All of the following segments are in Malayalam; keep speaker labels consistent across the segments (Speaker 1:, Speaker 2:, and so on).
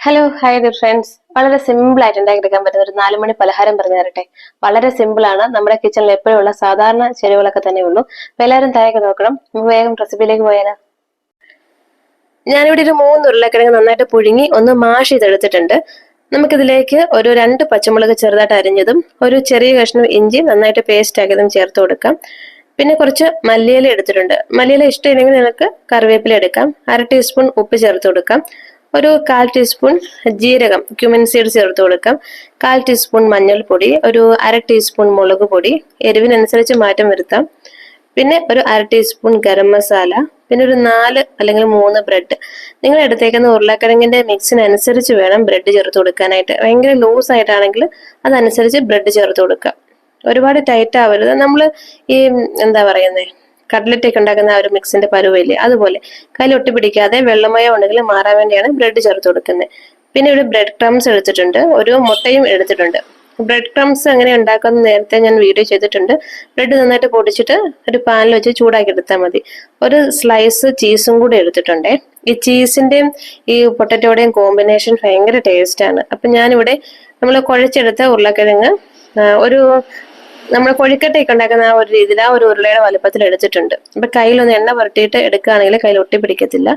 Speaker 1: Hello hi dear friends. വളരെ സിമ്പിൾ ആയിട്ട് ഉണ്ടാക്കിയെടുക്കാൻ പറ്റുന്ന ഒരു 4 മണി പലഹാരം പറഞ്ഞു തരട്ടെ. വളരെ സിമ്പിൾ ആണ്. നമ്മുടെ കിച്ചണിൽ എപ്പോഴും ഉള്ള സാധാരണ ചേരുവകളൊക്കെ തന്നെ ഉള്ളൂ. അപ്പൊ എല്ലാവരും തയ്യാറാക്കി നോക്കണം. നമുക്ക് വേഗം റെസിപ്പിയിലേക്ക് പോയാലോ. ഞാനിവിടെ ഒരു 3 ഉരുളക്കിഴങ്ങ് നന്നായിട്ട് പുഴുങ്ങി ഒന്ന് മാഷ് ചെയ്തെടുത്തിട്ടുണ്ട്. നമുക്കിതിലേക്ക് ഒരു 2 പച്ചമുളക് ചെറുതായിട്ട് അരിഞ്ഞതും ഒരു ചെറിയ കഷ്ണം ഇഞ്ചി നന്നായിട്ട് പേസ്റ്റ് ആക്കിയതും ചേർത്ത് കൊടുക്കാം. പിന്നെ കുറച്ച് മല്ലിയില എടുത്തിട്ടുണ്ട്. മല്ലിയില ഇഷ്ടമില്ലെങ്കിൽ നിങ്ങൾക്ക് കറിവേപ്പില എടുക്കാം. 1/2 ടീസ്പൂൺ ഉപ്പ് ചേർത്ത് കൊടുക്കാം. ഒരു 1/4 ടീസ്പൂൺ ജീരകം ക്യുമിൻ സീഡ് ചേർത്ത് കൊടുക്കാം. 1/4 ടീസ്പൂൺ മഞ്ഞൾപ്പൊടി, ഒരു 1/2 ടീസ്പൂൺ മുളക് പൊടി, എരിവിനനുസരിച്ച് മാറ്റം വരുത്താം. പിന്നെ ഒരു 1/2 ടീസ്പൂൺ ഗരം മസാല, പിന്നെ ഒരു 4 അല്ലെങ്കിൽ 3 ബ്രെഡ്. നിങ്ങൾ എടുത്തേക്കുന്ന ഉരുളക്കിഴങ്ങിന്റെ മിക്സിനനുസരിച്ച് വേണം ബ്രെഡ് ചേർത്ത് കൊടുക്കാനായിട്ട്. ഭയങ്കര ലൂസ് ആയിട്ടാണെങ്കിൽ അതനുസരിച്ച് ബ്രെഡ് ചേർത്ത് കൊടുക്കാം. ഒരുപാട് ടൈറ്റ് ആവരുത്. നമ്മൾ ഈ എന്താ പറയുന്നേ, കട്ട്ലറ്റ് ഒക്കെ ഉണ്ടാക്കുന്ന ആ ഒരു മിക്സിന്റെ പരുവയില്ലേ, അതുപോലെ കയ്യിൽ ഒട്ടി പിടിക്കാതെ വെള്ളമയം ഉണ്ടെങ്കിൽ മാറാൻ വേണ്ടിയാണ് ബ്രെഡ് ചേർത്ത് കൊടുക്കുന്നത്. പിന്നെ ഒരു ബ്രെഡ് ക്രംസ് എടുത്തിട്ടുണ്ട്, ഒരു മുട്ടയും എടുത്തിട്ടുണ്ട്. ബ്രെഡ് ക്രംസ് എങ്ങനെ ഉണ്ടാക്കുന്നത് നേരത്തെ ഞാൻ വീഡിയോ ചെയ്തിട്ടുണ്ട്. ബ്രെഡ് നന്നായിട്ട് പൊടിച്ചിട്ട് ഒരു പാനിൽ വെച്ച് ചൂടാക്കി എടുത്താൽ മതി. ഒരു സ്ലൈസ് ചീസും കൂടി എടുത്തിട്ടുണ്ടേ. ഈ ചീസിന്റെയും ഈ പൊട്ടറ്റോയുടെയും കോമ്പിനേഷൻ ഭയങ്കര ടേസ്റ്റ് ആണ്. അപ്പൊ ഞാനിവിടെ നമ്മൾ കുഴച്ചെടുത്ത ഉരുളക്കിഴങ്ങ് ഒരു നമ്മൾ കൊഴുക്കട്ടയൊക്കെ ഉണ്ടാക്കുന്ന ആ ഒരു രീതിയിൽ ആ ഒരു ഉരുളയുടെ വലുപ്പത്തിൽ എടുത്തിട്ടുണ്ട്. അപ്പൊ കയ്യിലൊന്ന് എണ്ണ പുരട്ടിയിട്ട് എടുക്കുകയാണെങ്കിൽ കയ്യിൽ ഒട്ടി പിടിക്കത്തില്ല.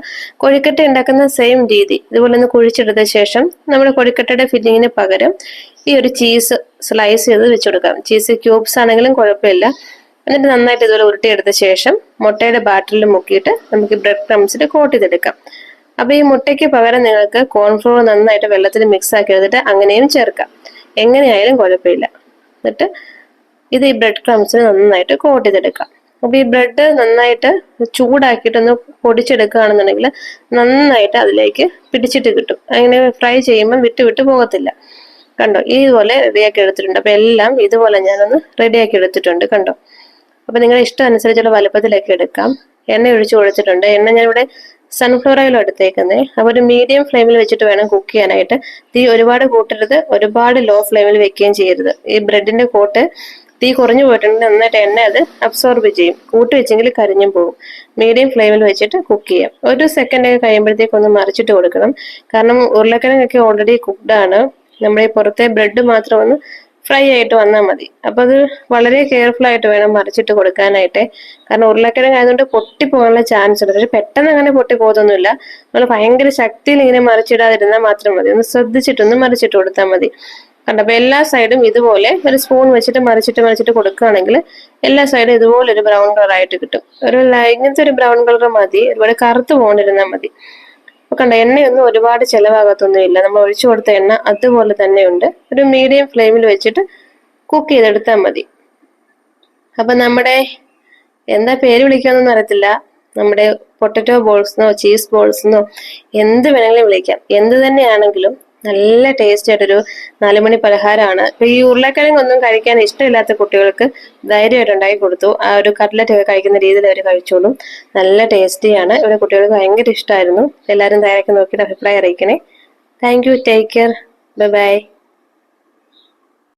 Speaker 1: കൊഴുക്കട്ട ഉണ്ടാക്കുന്ന സെയിം രീതി ഇതുപോലെ ഒന്ന് കുഴിച്ചെടുത്ത ശേഷം നമ്മൾ കൊഴുക്കട്ടയുടെ ഫില്ലിങ്ങിന് പകരം ഈ ഒരു ചീസ് സ്ലൈസ് ചെയ്ത് വെച്ച് കൊടുക്കാം. ചീസ് ക്യൂബ്സ് ആണെങ്കിലും കുഴപ്പമില്ല. എന്നിട്ട് നന്നായിട്ട് ഇതുപോലെ ഉരുട്ടിയെടുത്ത ശേഷം മുട്ടയുടെ ബാറ്ററിൽ മുക്കിയിട്ട് നമുക്ക് ബ്രെഡ് ക്രംസിൽ കോട്ട് ചെയ്തെടുക്കാം. അപ്പൊ ഈ മുട്ടയ്ക്ക് പകരം നിങ്ങൾക്ക് കോൺഫ്ലോർ നന്നായിട്ട് വെള്ളത്തിൽ മിക്സ് ആക്കി എടുത്തിട്ട് അങ്ങനെയും ചേർക്കാം. എങ്ങനെയായാലും കുഴപ്പമില്ല. എന്നിട്ട് ഇത് ഈ ബ്രെഡ് ക്രംസിന് നന്നായിട്ട് കോട്ട് ചെയ്തെടുക്കാം. അപ്പൊ ഈ ബ്രെഡ് നന്നായിട്ട് ചൂടാക്കിയിട്ടൊന്ന് പൊടിച്ചെടുക്കുകയാണെന്നുണ്ടെങ്കിൽ നന്നായിട്ട് അതിലേക്ക് പിടിച്ചിട്ട് കിട്ടും. അങ്ങനെ ഫ്രൈ ചെയ്യുമ്പോൾ വിട്ട് വിട്ട് പോകത്തില്ല. കണ്ടോ, ഇതുപോലെ റെഡിയാക്കി എടുത്തിട്ടുണ്ട്. അപ്പൊ എല്ലാം ഇതുപോലെ ഞാനൊന്ന് റെഡിയാക്കി എടുത്തിട്ടുണ്ട്. കണ്ടോ, അപ്പൊ നിങ്ങളുടെ ഇഷ്ടം അനുസരിച്ചുള്ള വലുപ്പത്തിലേക്ക് എടുക്കാം. എണ്ണ ഒഴിച്ചു കൊടുത്തിട്ടുണ്ട്. എണ്ണ ഞാനിവിടെ സൺഫ്ലവർ ഓയിൽ എടുത്തേക്കുന്നത്. അപ്പൊ ഒരു മീഡിയം ഫ്ലെയിമിൽ വെച്ചിട്ട് വേണം കുക്ക് ചെയ്യാനായിട്ട്. തീ ഒരുപാട് കൂട്ടരുത്, ഒരുപാട് ലോ ഫ്ലെയിമിൽ വെക്കുകയും ചെയ്യരുത്. ഈ ബ്രെഡിന്റെ കോട്ട് തീ കുറഞ്ഞു പോയിട്ടുണ്ടെങ്കിൽ നന്നായിട്ട് എണ്ണ അത് അബ്സോർബ് ചെയ്യും. കൂട്ടി വെച്ചെങ്കിൽ കരിഞ്ഞും പോകും. മീഡിയം ഫ്ലെയിമിൽ വെച്ചിട്ട് കുക്ക് ചെയ്യാം. ഒരു സെക്കൻഡ് ഒക്കെ കഴിയുമ്പോഴത്തേക്ക് ഒന്ന് മറിച്ചിട്ട് കൊടുക്കണം. കാരണം ഉരുളക്കിഴങ്ങൊക്കെ ഓൾറെഡി കുക്ക്ഡ് ആണ്. നമ്മുടെ ഈ പുറത്തെ ബ്രെഡ് മാത്രം ഒന്ന് ഫ്രൈ ആയിട്ട് വന്നാൽ മതി. അപ്പൊ അത് വളരെ കെയർഫുൾ ആയിട്ട് വേണം മറിച്ചിട്ട് കൊടുക്കാനായിട്ട്. കാരണം ഉരുളക്കിഴങ്ങ് ആയതുകൊണ്ട് പൊട്ടിപ്പോകാനുള്ള ചാൻസ് ഉണ്ട്. പക്ഷെ പെട്ടെന്ന് അങ്ങനെ പൊട്ടി പോകത്തൊന്നുമില്ല. നമ്മൾ ഭയങ്കര ശക്തിയിൽ ഇങ്ങനെ മറിച്ചിടാതിരുന്നാൽ മാത്രം മതി. ഒന്ന് ശ്രദ്ധിച്ചിട്ടൊന്ന് മറിച്ചിട്ട് കൊടുത്താൽ മതി. കണ്ടപ്പോ എല്ലാ സൈഡും ഇതുപോലെ ഒരു സ്പൂൺ വെച്ചിട്ട് മറിച്ചിട്ട് കൊടുക്കുകയാണെങ്കിൽ എല്ലാ സൈഡും ഇതുപോലെ ഒരു ബ്രൗൺ കളർ ആയിട്ട് കിട്ടും. ഇങ്ങനത്തെ ഒരു ബ്രൗൺ കളർ മതി, ഒരുപാട് കറുത്ത് പോകണ്ടിരുന്നാൽ മതി. അപ്പൊ കണ്ട, എണ്ണയൊന്നും ഒരുപാട് ചെലവാകത്തൊന്നുമില്ല. നമ്മൾ ഒഴിച്ചു കൊടുത്ത എണ്ണ അതുപോലെ തന്നെയുണ്ട്. ഒരു മീഡിയം ഫ്ലെയിമിൽ വെച്ചിട്ട് കുക്ക് ചെയ്തെടുത്താൽ മതി. അപ്പൊ നമ്മുടെ എന്താ പേര് വിളിക്കാന്നൊന്നും അറിയത്തില്ല. നമ്മുടെ പൊട്ടറ്റോ ബോൾസ്ന്നോ ചീസ് ബോൾസ്ന്നോ എന്ത് വേണമെങ്കിലും വിളിക്കാം. എന്ത് തന്നെയാണെങ്കിലും നല്ല ടേസ്റ്റ് ആയിട്ടൊരു 4 മണി പലഹാരമാണ്. ഇപ്പൊ ഈ ഉരുളക്കിഴങ്ങൊന്നും കഴിക്കാൻ ഇഷ്ടമില്ലാത്ത കുട്ടികൾക്ക് ധൈര്യമായിട്ട് ഉണ്ടാക്കി കൊടുത്തു. ആ ഒരു കട്ട്ലറ്റ് ഒക്കെ കഴിക്കുന്ന രീതിയിൽ അവർ കഴിച്ചോളും. നല്ല ടേസ്റ്റിയാണ്. ഇവിടെ കുട്ടികൾക്ക് ഭയങ്കര ഇഷ്ടമായിരുന്നു. എല്ലാവരും തയ്യാറാക്കി നോക്കിയിട്ട് അഭിപ്രായം അറിയിക്കണേ. Thank you. Take care. Bye by.